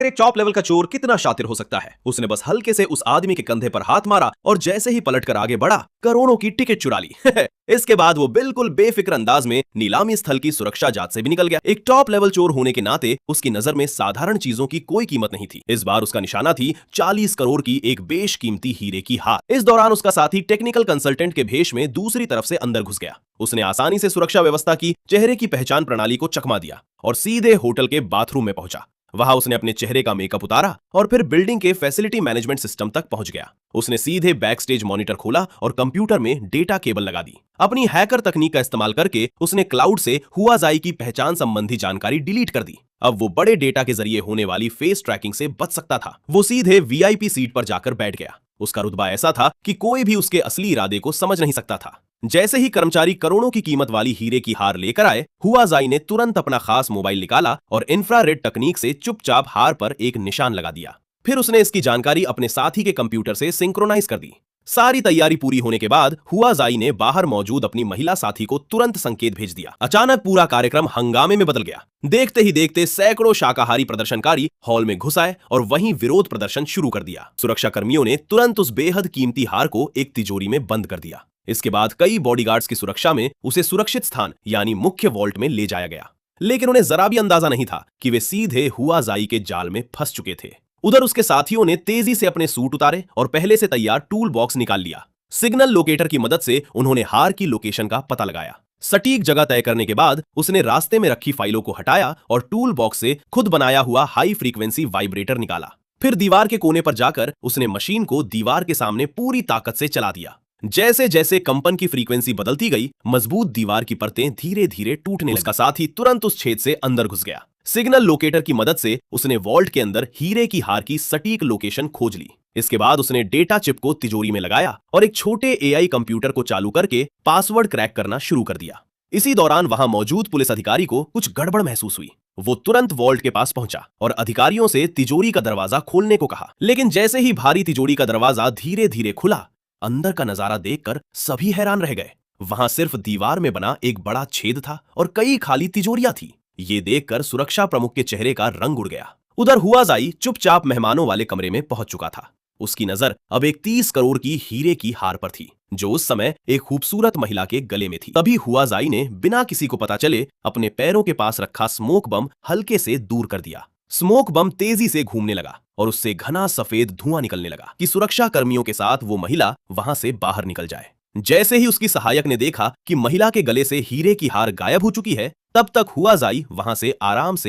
एक top level का चोर कितना शातिर हो सकता है। उसने बस हल्के से उस आदमी के कंधे पर हाथ मारा और जैसे ही पलटकर आगे बढ़ा, करोड़ों की टिकट चुरा ली। इसके बाद वो बिल्कुल बेफिक्र अंदाज में नीलामी स्थल की सुरक्षा जांच से भी निकल गया। एक टॉप लेवल चोर होने के नाते उसकी नजर में साधारण चीजों की कोई कीमत नहीं थी। इस बार उसका निशाना थी 40 करोड़ की एक बेशकीमती हीरे की हार। इस दौरान उसका साथी टेक्निकल कंसल्टेंट के भेष में दूसरी तरफ से अंदर घुस गया। उसने आसानी से सुरक्षा व्यवस्था की, चेहरे की पहचान प्रणाली को चकमा दिया और सीधे होटल के बाथरूम में पहुंचा। वहां उसने अपने चेहरे का मेकअप उतारा और फिर बिल्डिंग के फैसिलिटी मैनेजमेंट सिस्टम तक पहुंच गया। उसने सीधे बैक स्टेज मॉनिटर खोला और कंप्यूटर में डेटा केबल लगा दी। अपनी हैकर तकनीक का इस्तेमाल करके उसने क्लाउड से हुआजाई की पहचान संबंधी जानकारी डिलीट कर दी। अब वो बड़े डेटा के जरिए होने वाली फेस ट्रैकिंग से बच सकता था। वो सीधे वीआईपी सीट पर जाकर बैठ गया। उसका रुतबा ऐसा था कि कोई भी उसके असली इरादे को समझ नहीं सकता था। जैसे ही कर्मचारी करोड़ों की कीमत वाली हीरे की हार लेकर आए, हुआजाई ने तुरंत अपना खास मोबाइल निकाला और इंफ्रारेड तकनीक से चुपचाप हार पर एक निशान लगा दिया। फिर उसने इसकी जानकारी अपने साथी के कंप्यूटर से सिंक्रोनाइज कर दी। सारी तैयारी पूरी होने के बाद हुआजाई ने बाहर मौजूद अपनी महिला साथी को तुरंत संकेत भेज दिया। अचानक पूरा कार्यक्रम हंगामे में बदल गया। देखते ही देखते सैकड़ों शाकाहारी प्रदर्शनकारी हॉल में घुस आए और वहीं विरोध प्रदर्शन शुरू कर दिया। सुरक्षा कर्मियों ने तुरंत उस बेहद कीमती हार को एक तिजोरी में बंद कर दिया। इसके बाद कई बॉडीगार्ड्स की सुरक्षा में उसे सुरक्षित स्थान यानी मुख्य वॉल्ट में ले जाया गया। लेकिन उन्हें जरा भी अंदाजा नहीं था कि वे सीधे हुआजाई के जाल में फंस चुके थे। उधर उसके साथियों ने तेजी से अपने सूट उतारे और पहले से तैयार टूल बॉक्स निकाल लिया। सिग्नल लोकेटर की मदद से उन्होंने हार की लोकेशन का पता लगाया। सटीक जगह तय करने के बाद उसने रास्ते में रखी फाइलों को हटाया और टूल बॉक्स से खुद बनाया हुआ हाई फ्रीक्वेंसी वाइब्रेटर निकाला। फिर दीवार के कोने पर जाकर उसने मशीन को दीवार के सामने पूरी ताकत से चला दिया। जैसे जैसे कंपन की फ्रीक्वेंसी बदलती गई, मजबूत दीवार की परतें धीरे धीरे टूटने लगी। उसका साथी तुरंत उस छेद से अंदर घुस गया। सिग्नल लोकेटर की मदद से उसने वॉल्ट के अंदर हीरे की हार की सटीक लोकेशन खोज ली। इसके बाद उसने डेटा चिप को तिजोरी में लगाया और एक छोटे एआई कंप्यूटर को चालू करके पासवर्ड क्रैक करना शुरू कर दिया। इसी दौरान वहां मौजूद पुलिस अधिकारी को कुछ गड़बड़ महसूस हुई। वो तुरंत वॉल्ट के पास पहुंचा और अधिकारियों से तिजोरी का दरवाजा खोलने को कहा। लेकिन जैसे ही भारी तिजोरी का दरवाजा धीरे धीरे खुला, अंदर का नजारा देखकर सभी हैरान रह गए। वहां सिर्फ दीवार में बना एक बड़ा छेद था और कई खाली तिजोरियां थी। ये देखकर सुरक्षा प्रमुख के चेहरे का रंग उड़ गया। उधर हुआजाई चुपचाप मेहमानों वाले कमरे में पहुंच चुका था। उसकी नजर अब एक 30 करोड़ की हीरे की हार पर थी, जो उस समय एक खूबसूरत महिला के गले में थी। तभी हुआजाई ने बिना किसी को पता चले अपने पैरों के पास रखा स्मोक बम हल्के से दूर कर दिया। स्मोक बम तेजी से घूमने लगा और उससे घना सफेद धुआं निकलने लगा कि सुरक्षा कर्मियों के साथ वो महिला वहां से बाहर निकल जाए। जैसे ही उसकी सहायक ने देखा कि महिला के गले से हीरे की हार गायब हो चुकी है, तब तक हुआजाई वहां से आराम से